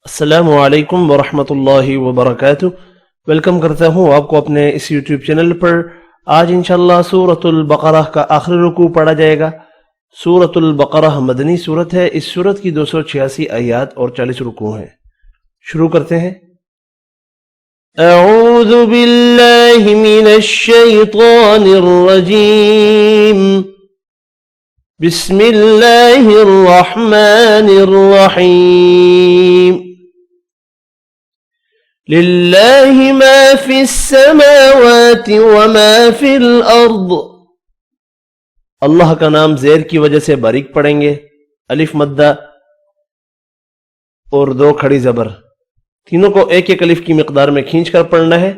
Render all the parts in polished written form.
السلام علیکم ورحمۃ اللہ وبرکاتہ۔ ویلکم کرتا ہوں آپ کو اپنے اس یوٹیوب چینل پر۔ آج انشاءاللہ سورۃ البقرہ کا آخری رکوع پڑھا جائے گا۔ سورۃ البقرہ مدنی سورت ہے۔ اس سورت کی 286 آیات اور 40 رکوع ہیں۔ شروع کرتے ہیں۔ اعوذ باللہ من الشیطان الرجیم، بسم اللہ الرحمن الرحیم۔ للہ ما فی السماوات وما فی الارض۔ اللہ کا نام زیر کی وجہ سے باریک پڑھیں گے۔ الف مدہ اور دو کھڑی زبر، تینوں کو ایک ایک الف کی مقدار میں کھینچ کر پڑھنا ہے۔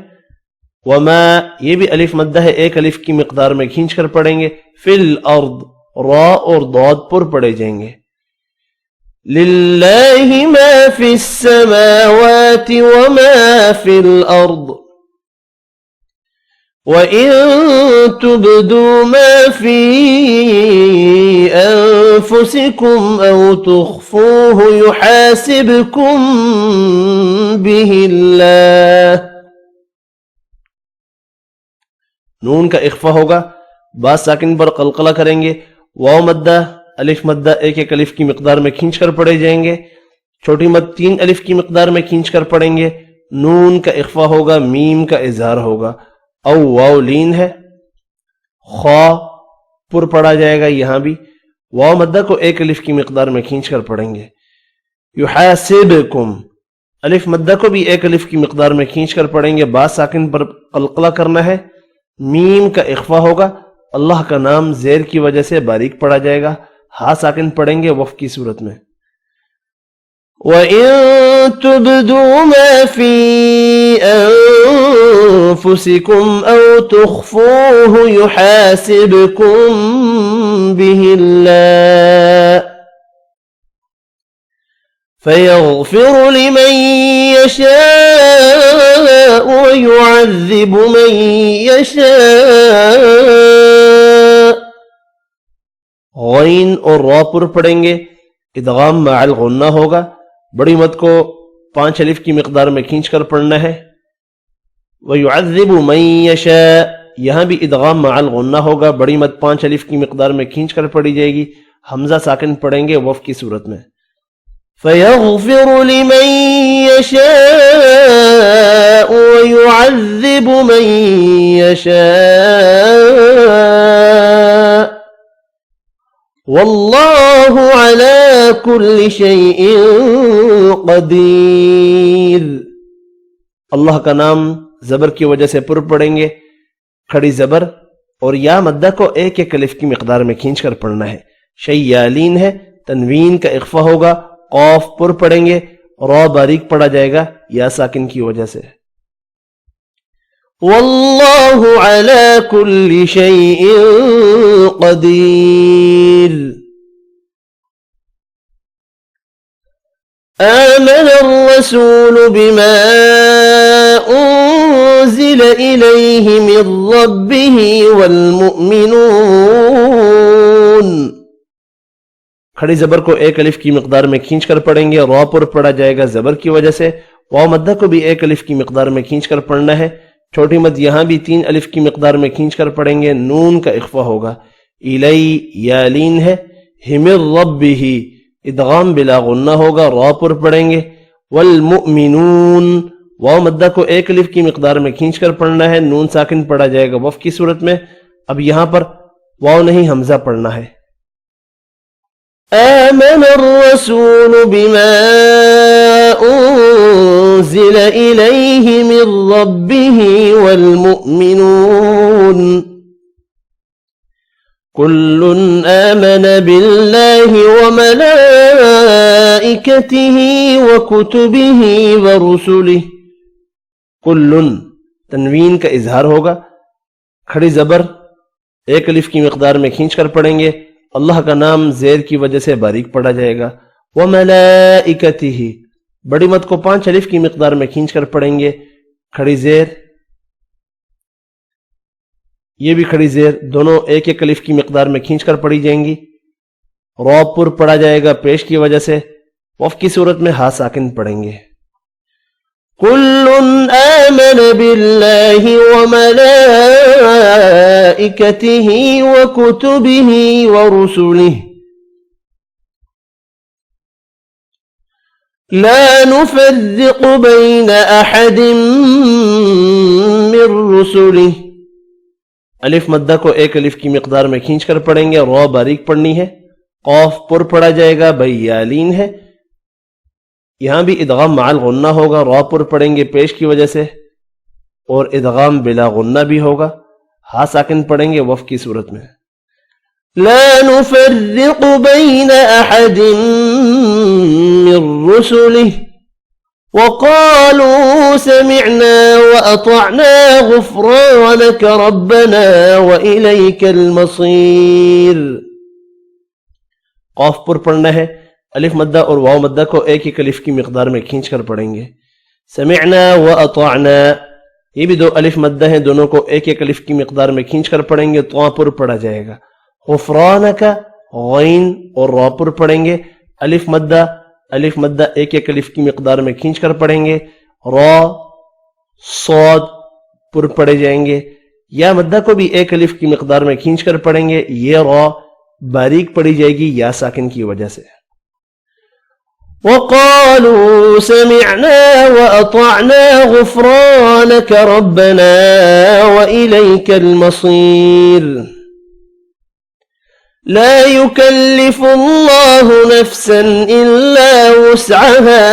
وما، یہ بھی الف مدہ ہے، ایک الف کی مقدار میں کھینچ کر پڑھیں گے۔ فی الارض، را اور ضاد پر پڑھے جائیں گے۔ للہ ما فی السماوات وما فی الارض وَإِن تُبْدُوا مَا فِي أَنفُسِكُمْ أَوْ تُخْفُوهُ يُحَاسِبْكُمْ بِهِ اللَّهُ۔ نون کا اخفا ہوگا، با ساکن پر قلقلہ کریں گے۔ واو مدہ، الف مدہ ایک ایک الف کی مقدار میں کھینچ کر پڑھے جائیں گے۔ چھوٹی مد 3 الف کی مقدار میں کھینچ کر پڑھیں گے۔ نون کا اخفا ہوگا، میم کا اظہار ہوگا۔ او واو لین ہے، خا پر پڑھا جائے گا، یہاں بھی واو مدہ کو ایک الف کی مقدار میں کھینچ کر پڑھیں گے۔ یحاسبکم، الف مدہ کو بھی ایک الف کی مقدار میں کھینچ کر پڑھیں گے، با ساکن پر قلقلہ کرنا ہے۔ میم کا اخفا ہوگا، اللہ کا نام زیر کی وجہ سے باریک پڑھا جائے گا، ہا ساکن پڑھیں گے وف کی صورت میں۔ وَإِن تُبْدُوا مَا فِي أَنفُسِكُمْ أَوْ تُخْفُوهُ يُحَاسِبْكُمْ بِهِ اللَّهُ فَيَغْفِرُ لِمَن يَشَاءُ وَيُعَذِّبُ مَن يَشَاءُ۔ غین اور را پر پڑھیں گے، ادغام مع الغنہ ہوگا۔ بڑی مد کو 5 الف کی مقدار میں کھینچ کر پڑھنا ہے۔ وَيُعَذِّبُ مَن يَشَاءُ، یہاں بھی ادغام مع الغنہ ہوگا، بڑی مد 5 الف کی مقدار میں کھینچ کر پڑھی جائے گی، حمزہ ساکن پڑھیں گے وف کی صورت میں۔ فَيَغْفِرُ لِمَن يَشَاءُ وَيُعَذِّبُ مَن يَشَاءُ وَاللَّهُ عَلَى كُلِّ شَيْءٍ قَدِيرٌ۔ اللہ کا نام زبر کی وجہ سے پر پڑھیں گے، کھڑی زبر اور یا مدہ کو ایک ایک الف کی مقدار میں کھینچ کر پڑھنا ہے۔ شیالین ہے، تنوین کا اخفا ہوگا، قاف پر پڑھیں گے، را باریک پڑھا جائے گا یا ساکن کی وجہ سے۔ واللہ علی کل شیء قدیر۔ آمن الرسول بما انزل الیہ من ربہ والمؤمنون۔ کھڑی زبر کو ایک الف کی مقدار میں کھینچ کر پڑھیں گے، را پر پڑھا جائے گا زبر کی وجہ سے۔ واو مدہ کو بھی ایک الف کی مقدار میں کھینچ کر پڑھنا ہے۔ چھوٹی مد یہاں بھی 3 الف کی مقدار میں کھینچ کر پڑھیں گے، نون کا اخفا ہوگا۔ الی یالین ہے، ہمر ربہ، ادغام بلا غنہ ہوگا، را پر پڑھیں گے۔ والمؤمنون، واو مدہ کو ایک الف کی مقدار میں کھینچ کر پڑھنا ہے، نون ساکن پڑھا جائے گا وف کی صورت میں۔ اب یہاں پر واو نہیں حمزہ پڑھنا ہے۔ آمن الرسول بما انزل الیہ من ربہ والمؤمنون کل آمن باللہ وملائکتہ وکتبہ ورسلہ۔ کل، تنوین کا اظہار ہوگا، کھڑی زبر ایک الف کی مقدار میں کھینچ کر پڑھیں گے، اللہ کا نام زیر کی وجہ سے باریک پڑھا جائے گا۔ وملائکتہ، بڑی مد کو 5 الف کی مقدار میں کھینچ کر پڑھیں گے، کھڑی زیر، یہ بھی کھڑی زیر، دونوں ایک ایک الف کی مقدار میں کھینچ کر پڑھی جائیں گی۔ را پر پڑھا جائے گا پیش کی وجہ سے، وف کی صورت میں ہا ساکن پڑھیں گے. كل آمن بالله وملائكته وكتبه ورسله لا نفرق بين أحد من رسله. الف مدہ کو ایک الف کی مقدار میں کھینچ کر پڑھیں گے. را باریک پڑھنی ہے. قاف پر پڑھا جائے گا. بیالین ہے. یہاں بھی ادغام مع الغنہ ہوگا. را پر پڑھیں گے پیش کی وجہ سے, اور ادغام بلا غنہ بھی ہوگا. ہا ساکن پڑھیں گے وف کی صورت میں. لا نفرق بين أحد من رسله وقالوا سمعنا وأطعنا غفرانك ربنا وإليك المصير. قاف پر پڑھنا ہے. الف مدہ اور واو مدہ کو ایک ایک الف کی مقدار میں کھینچ کر پڑھیں گے. سمعنا وأطعنا, یہ بھی دو الف مدہ ہیں, دونوں کو ایک ایک الف کی مقدار میں کھینچ کر پڑھیں گے. طا پر پڑھا جائے گا. غفرانک غین اور را پر پڑھیں گے. الف مدہ ایک ایک الف کی مقدار میں کھینچ کر پڑھیں گے. را صاد پر پڑھے جائیں گے. یا مدہ کو بھی ایک الف کی مقدار میں کھینچ کر پڑھیں گے. یہ را باریک پڑھی جائے گی یا ساکن کی وجہ سے. وقالوا سمعنا وأطعنا غفرانك ربنا وإليك المصير. لا يكلف الله نفسا إلا وسعها.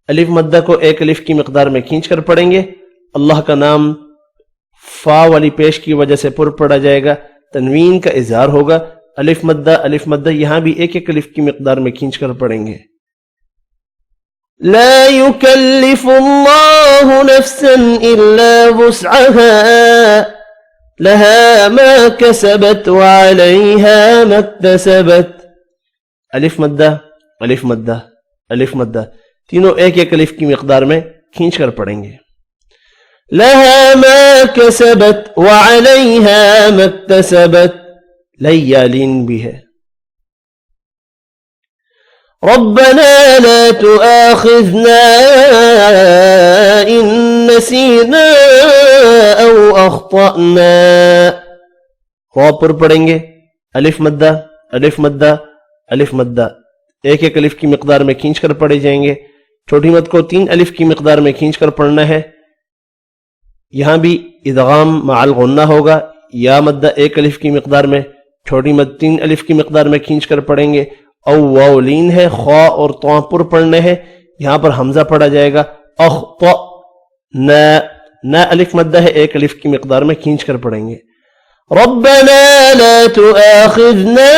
الف مدہ کو ایک الف کی مقدار میں کھینچ کر پڑھیں گے. اللہ کا نام فا والی پیش کی وجہ سے پر پڑھا جائے گا. تنوین کا اظہار ہوگا. الف مدہ یہاں بھی ایک ایک الف کی مقدار میں کھینچ کر پڑھیں گے. لا يكلف الله نفسا إلا وسعها لها ما كسبت وعليها ما اكتسبت. الف مدہ تینوں ایک ایک الف کی مقدار میں کھینچ کر پڑھیں گے. لها ما كسبت وعليها ما اكتسبت. لیالین بھی ہے. ربنا لا تؤاخذنا إن نسينا أو أخطأنا. را پر پڑھیں گے. الف مدہ ایک ایک الف کی مقدار میں کھینچ کر پڑھے جائیں گے. چھوٹی مد کو 3 الف کی مقدار میں کھینچ کر پڑھنا ہے. یہاں بھی ادغام مع الغنہ ہوگا. یا مدہ ایک الف کی مقدار میں, چھوٹی مد 3 الف کی مقدار میں کھینچ کر پڑھیں گے. او واو لین ہے. خوا اور طا پر پڑھنے ہیں. یہاں پر حمزہ پڑھا جائے گا. نا الف مدہ ہے, ایک الف کی مقدار میں کھینچ کر پڑھیں گے. ربنا لا تؤاخذنا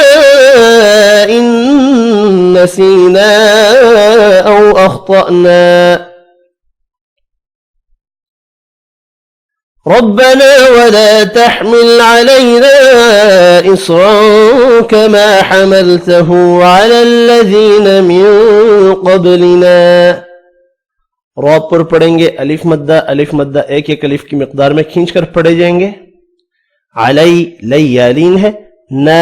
إن نسينا أو أخطأنا. ربنا ولا تحمل علينا إصرا كما حملته على الذين من قبلنا. را پر پڑھیں گے. الف مدہ ایک ایک الف کی مقدار میں کھینچ کر پڑھے جائیں گے. لیالین ہے. نا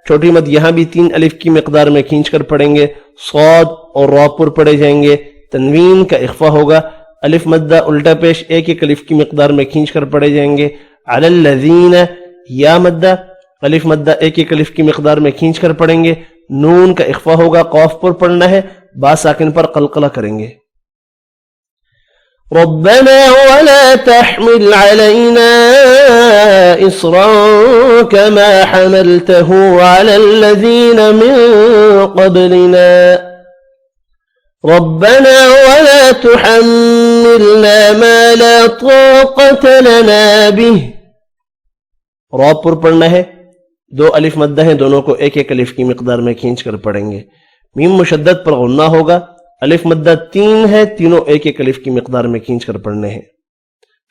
چھوٹی مد یہاں بھی 3 الف کی مقدار میں کھینچ کر پڑھیں گے. صاد اور را پر پڑھے جائیں گے. تنوین کا اخفا ہوگا. الف مدہ الٹا پیش ایک ایک الف کی مقدار میں کھینچ کر پڑھے جائیں گے. علی الذین. یا مدہ الف مدہ ایک ایک الف کی مقدار میں کھینچ کر پڑھیں گے. نون کا اخفا ہوگا. قاف پر پڑھنا ہے. با ساکن پر قلقلہ کریں گے. ربنا ولا تحمل علينا إصرا كما حملته على الذين من قبلنا. ربنا ولا تحملنا ما لا طاقة لنا به. را پر پڑھنا ہے. 2 الف مدہ ہیں, دونوں کو ایک ایک الف کی مقدار میں کھینچ کر پڑھیں گے. میم مشدد پر غنہ ہوگا. الف مدہ 3 ہے, تینوں ایک ایک الف کی مقدار میں کھینچ کر پڑھنے ہیں.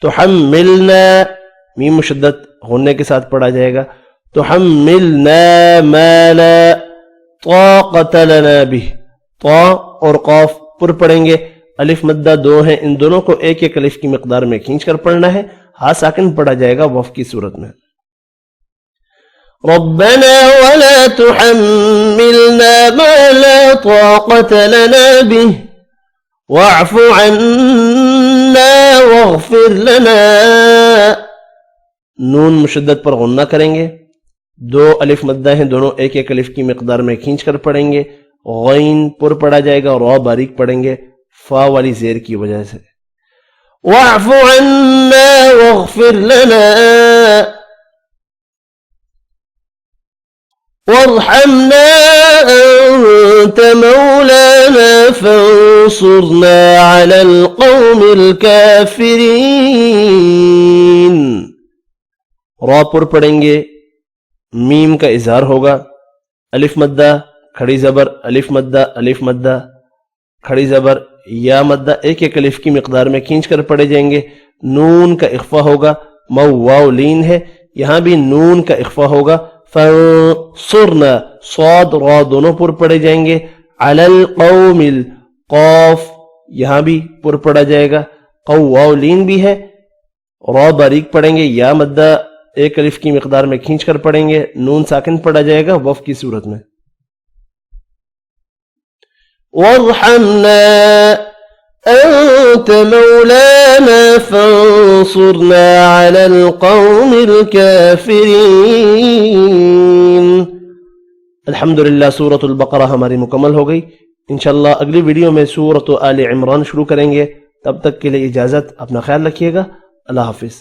تحملنا میم مشدد غنے کے ساتھ پڑھا جائے گا. تحملنا ما لا طاقة لنا به. طا اور قاف پر پڑھیں گے. الف مدہ 2 ہیں, ان دونوں کو ایک ایک الف کی مقدار میں کھینچ کر پڑھنا ہے. ہا ساکن پڑھا جائے گا وف کی صورت میں. ربنا ولا تحملنا ما لا طاقة لنا به واعف عنا واغفر لنا. نون مشدد پر غنہ کریں گے. 2 الف مدہ ہیں، دونوں ایک ایک الف کی مقدار میں کھینچ کر پڑھیں گے. غین پر پڑھا جائے گا، را باریک پڑھیں گے فا والی زیر کی وجہ سے. واعف عنا واغفر لنا وارحمنا أنت مولانا فانصرنا على القوم الكافرين. را پر پڑھیں گے، میم کا اظہار ہوگا، الف مدہ کھڑی زبر، الف مدہ الف مدہ کھڑی زبر، یا مدہ ایک ایک الف کی مقدار میں کھینچ کر پڑھے جائیں گے. نون کا اخفا ہوگا، مو واو لین ہے، یہاں بھی نون کا اخفا ہوگا. فانصرنا صاد را دونوں پر پڑھے جائیں گے. علی القوم القاف یہاں بھی پر پڑھا جائے گا، قو واو لین بھی ہے، را باریک پڑھیں گے، یا مدہ ایک الف کی مقدار میں کھینچ کر پڑھیں گے. نون ساکن پڑھا جائے گا وف کی صورت میں. وارحمنا أنت مولانا فانصرنا على القوم الكافرين. الحمدللہ سورۃ البقرہ ہماری مکمل ہو گئی. انشاءاللہ اگلی ویڈیو میں سورۃ آل عمران شروع کریں گے. تب تک کے لیے اجازت، اپنا خیال رکھیے گا. اللہ حافظ.